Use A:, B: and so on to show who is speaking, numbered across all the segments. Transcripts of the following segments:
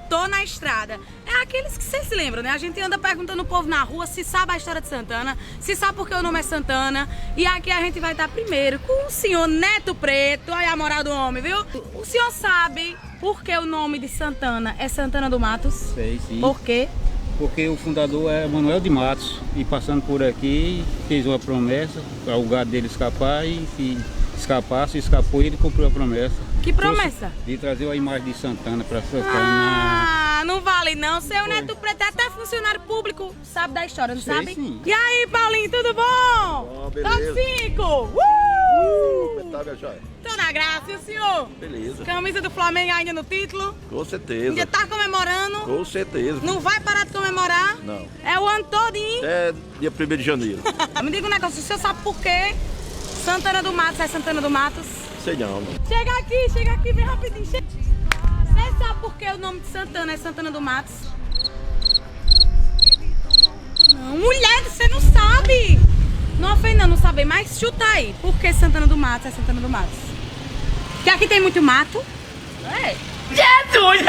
A: Tô na Estrada. É aqueles que vocês se lembram, né? A gente anda perguntando o povo na rua se sabe a história de Santana, se sabe por que o nome é Santana. E aqui a gente vai estar primeiro com o senhor Neto Preto. Olha a moral do homem, viu? O senhor sabe por que o nome de Santana é Santana do Matos?
B: Sei, sim.
A: Por quê?
B: Porque o fundador é Manuel de Matos. E passando por aqui, fez uma promessa para o gado dele escapar. E se escapasse, escapou e ele cumpriu a promessa.
A: Que promessa?
B: De trazer a imagem de Santana para Santana.
A: Ah, não vale não. Seu Neto Preto é até funcionário público, sabe da história, não
B: Sei,
A: sabe?
B: sim.
A: E aí, Paulinho, tudo bom?
C: Bom, beleza.
A: Top 5!
C: Como tá, minha joia?
A: Tô na graça, e o senhor?
C: Beleza.
A: Camisa do Flamengo ainda no título?
C: Com certeza.
A: Ainda tá comemorando?
C: Com certeza.
A: Não vai parar de comemorar?
C: Não.
A: É o ano todinho?
C: É dia 1º de janeiro.
A: Me diga um negócio, o senhor sabe por quê Santana do Matos é Santana do Matos?
C: Sei não, mano.
A: Chega aqui, vem rapidinho. Você sabe por que o nome de Santana é Santana do Matos? Não, mulher, você não sabe! Não ofenda não saber, mas chuta aí. Por que Santana do Matos é Santana do Matos? Porque aqui tem muito mato. É. Jesus!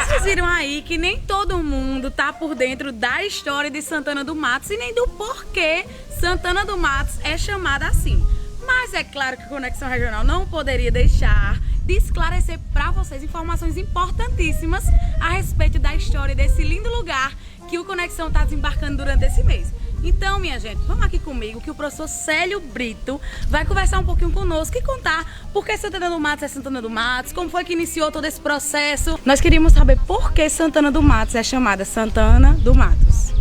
A: Vocês viram aí que nem todo mundo tá por dentro da história de Santana do Matos e nem do porquê Santana do Matos é chamada assim. Mas é claro que a Conexão Regional não poderia deixar de esclarecer para vocês informações importantíssimas a respeito da história desse lindo lugar que o Conexão está desembarcando durante esse mês. Então, minha gente, vamos aqui comigo que o professor Célio Brito vai conversar um pouquinho conosco e contar por que Santana do Matos é Santana do Matos, como foi que iniciou todo esse processo. Nós queríamos saber por que Santana do Matos é chamada Santana do Matos.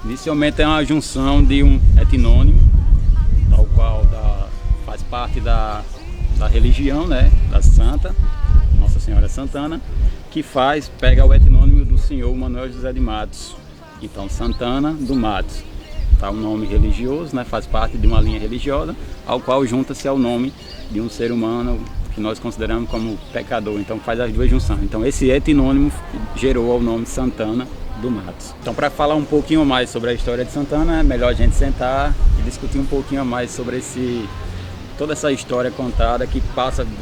B: Inicialmente é uma junção de um etnônimo, tal qual faz parte da religião, né, da Santa, Nossa Senhora Santana, que pega o etnônimo do senhor Manuel José de Matos. Então, Santana do Matos. Tá um nome religioso, né? Faz parte de uma linha religiosa, ao qual junta-se ao nome de um ser humano que nós consideramos como pecador. Então faz as duas junções. Então esse etnônimo gerou o nome Santana do Matos. Então, para falar um pouquinho mais sobre a história de Santana, é melhor a gente sentar e discutir um pouquinho mais sobre toda essa história contada que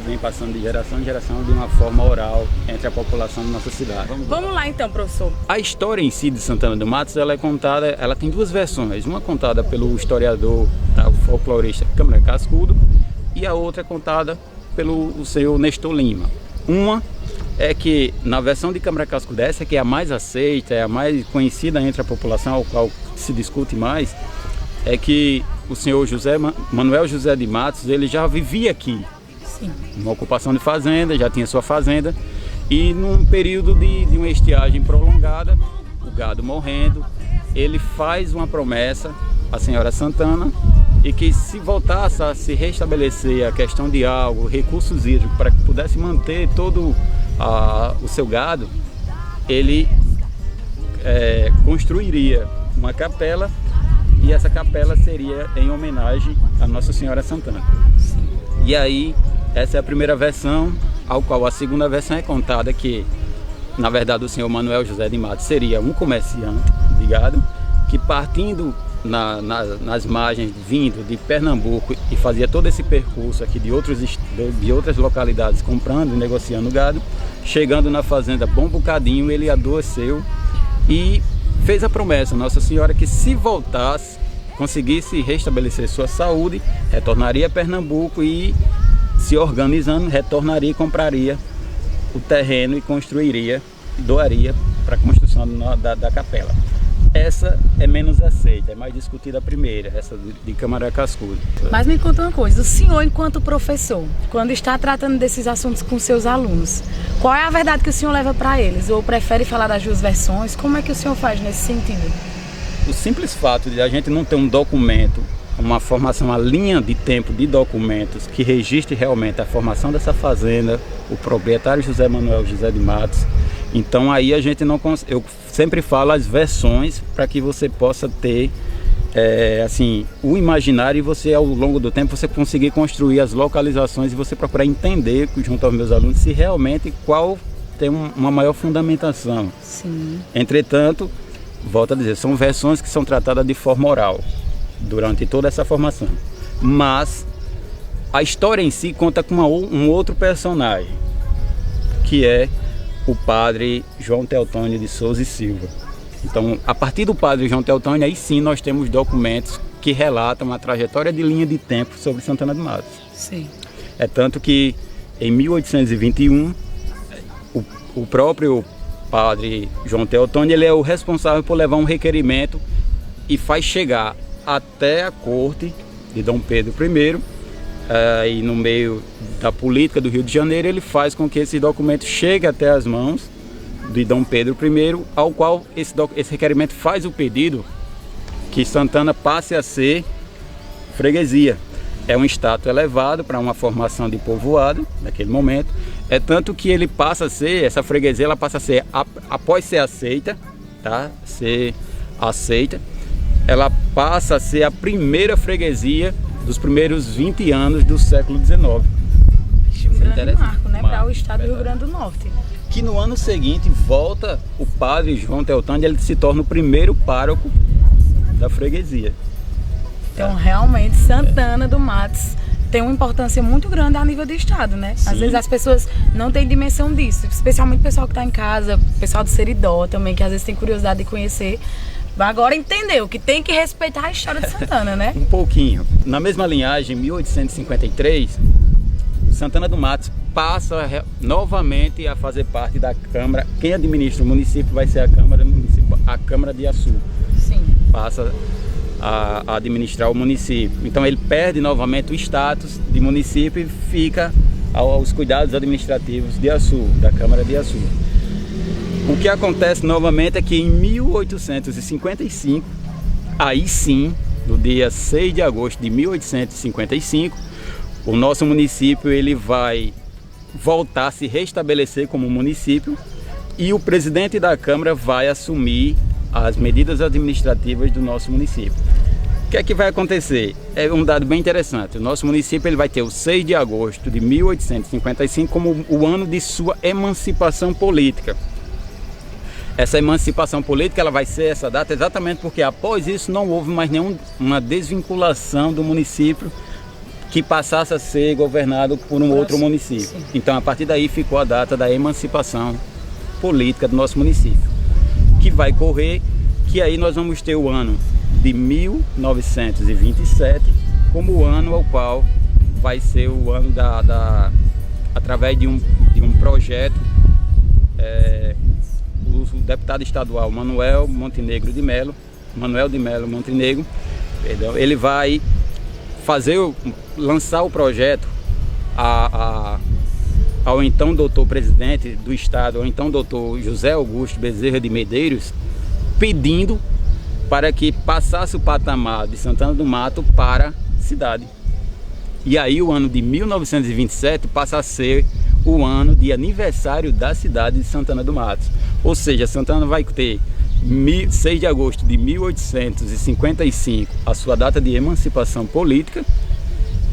B: vem passando de geração em geração de uma forma oral entre a população da nossa cidade.
A: Vamos lá então, professor.
B: A história em si de Santana do Matos, ela é contada, ela tem duas versões. Uma contada pelo historiador, o folclorista Câmara Cascudo, e a outra contada pelo senhor Nestor Lima. Uma é que na versão de Câmara Cascudo, essa que é a mais aceita, é a mais conhecida entre a população, ao qual se discute mais, é que o senhor Manuel José de Matos, ele já vivia aqui.
A: Sim.
B: Uma ocupação de fazenda, já tinha sua fazenda, e num período de uma estiagem prolongada, o gado morrendo, ele faz uma promessa à senhora Santana, e que se voltasse a se restabelecer a questão de água, recursos hídricos, para que pudesse manter todo o seu gado, ele construiria uma capela, e essa capela seria em homenagem a Nossa Senhora Santana. E aí, essa é a primeira versão, ao qual a segunda versão é contada que, na verdade, o senhor Manuel José de Matos seria um comerciante de gado, que partindo nas margens, vindo de Pernambuco, e fazia todo esse percurso aqui de outras localidades, comprando e negociando gado, chegando na fazenda Bom Bocadinho, ele adoeceu e fez a promessa, Nossa Senhora, que se voltasse, conseguisse restabelecer sua saúde, retornaria a Pernambuco e, se organizando, retornaria e compraria o terreno e construiria, doaria para a construção da capela. Essa é menos aceita, é mais discutida a primeira, essa de Câmara Cascudo.
A: Mas me conta uma coisa, o senhor, enquanto professor, quando está tratando desses assuntos com seus alunos, qual é a verdade que o senhor leva para eles? Ou prefere falar das duas versões? Como é que o senhor faz nesse sentido?
B: O simples fato de a gente não ter um documento, uma formação, uma linha de tempo de documentos que registre realmente a formação dessa fazenda, o proprietário José Manuel José de Matos, então aí a gente não consegue. Eu sempre falo as versões para que você possa ter assim, o imaginário, e você, ao longo do tempo, você conseguir construir as localizações e você procurar entender junto aos meus alunos se realmente qual tem uma maior fundamentação.
A: Sim.
B: Entretanto, volto a dizer, são versões que são tratadas de forma oral durante toda essa formação, mas a história em si conta com um outro personagem, que é o padre João Teotônio de Souza e Silva. Então, a partir do padre João Teotônio, aí sim nós temos documentos que relatam a trajetória de linha de tempo sobre Santana do Matos.
A: Sim.
B: É tanto que em 1821, o próprio padre João Teotônio, ele é o responsável por levar um requerimento e faz chegar até a corte de Dom Pedro I, e no meio da política do Rio de Janeiro, ele faz com que esse documento chegue até as mãos de Dom Pedro I, ao qual esse requerimento faz o pedido que Santana passe a ser freguesia. É um status elevado para uma formação de povoado naquele momento. É tanto que ele passa a ser, essa freguesia, ela passa a ser, após ser aceita, tá? Ser aceita, ela passa a ser a primeira freguesia dos primeiros 20 anos do século XIX.
A: Um grande marco, né, para o estado do Rio Grande do Norte.
B: Que no ano seguinte volta o padre João Teotônio, ele se torna o primeiro pároco da freguesia.
A: Então, realmente, Santana do Matos tem uma importância muito grande a nível do estado, né?
B: Sim.
A: Às vezes as pessoas não têm dimensão disso, especialmente o pessoal que está em casa, o pessoal do Seridó também, que às vezes tem curiosidade de conhecer. Agora entendeu que tem que respeitar a história de Santana, né?
B: Um pouquinho. Na mesma linhagem, em 1853, Santana do Matos passa novamente a fazer parte da Câmara. Quem administra o município vai ser a Câmara Municipal, a Câmara de Açu.
A: Sim.
B: Passa a administrar o município. Então ele perde novamente o status de município e fica aos cuidados administrativos de Açu, da Câmara de Açu. O que acontece novamente é que em 1855, aí sim, no dia 6 de agosto de 1855, o nosso município ele vai voltar a se restabelecer como município e o presidente da Câmara vai assumir as medidas administrativas do nosso município. O que é que vai acontecer? É um dado bem interessante. O nosso município ele vai ter o 6 de agosto de 1855 como o ano de sua emancipação política. Essa emancipação política ela vai ser essa data exatamente porque após isso não houve mais nenhuma desvinculação do município que passasse a ser governado por um outro município.
A: Sim.
B: Então a partir daí ficou a data da emancipação política do nosso município, que vai correr, que aí nós vamos ter o ano de 1927 como o ano ao qual vai ser o ano através de um projeto, o deputado estadual Manuel de Melo Montenegro, perdão, ele vai lançar o projeto ao então doutor presidente do estado, ao então doutor José Augusto Bezerra de Medeiros, pedindo para que passasse o patamar de Santana do Mato para a cidade. E aí o ano de 1927 passa a ser o ano de aniversário da cidade de Santana do Mato. Ou seja, Santana vai ter 6 de agosto de 1855 a sua data de emancipação política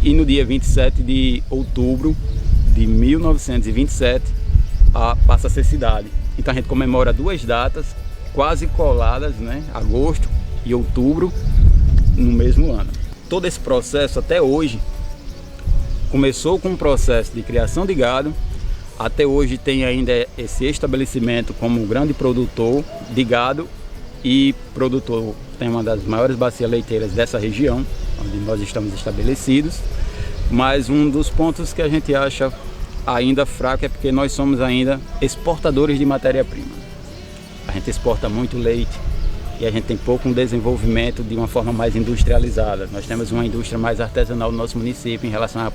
B: e no dia 27 de outubro de 1927 passa a ser cidade. Então a gente comemora duas datas quase coladas, né? Agosto e outubro no mesmo ano. Todo esse processo até hoje começou com um processo de criação de gado. Até hoje tem ainda esse estabelecimento como um grande produtor de gado e produtor, tem uma das maiores bacias leiteiras dessa região, onde nós estamos estabelecidos. Mas um dos pontos que a gente acha ainda fraco é porque nós somos ainda exportadores de matéria-prima. A gente exporta muito leite e a gente tem pouco desenvolvimento de uma forma mais industrializada. Nós temos uma indústria mais artesanal no nosso município em relação a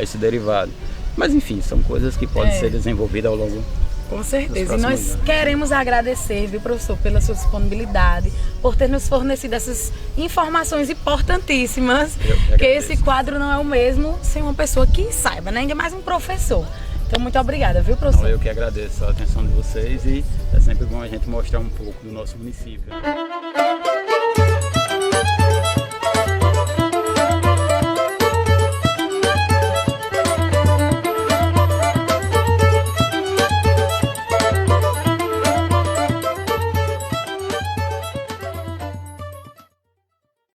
B: esse derivado. Mas enfim, são coisas que podem ser desenvolvidas ao longo.
A: Com certeza. E nós queremos agradecer, viu, professor, pela sua disponibilidade, por ter nos fornecido essas informações importantíssimas. Que esse quadro não é o mesmo sem uma pessoa que saiba, né? Ainda mais um professor. Então, muito obrigada, viu, professor?
B: Não, eu que agradeço a atenção de vocês e é sempre bom a gente mostrar um pouco do nosso município.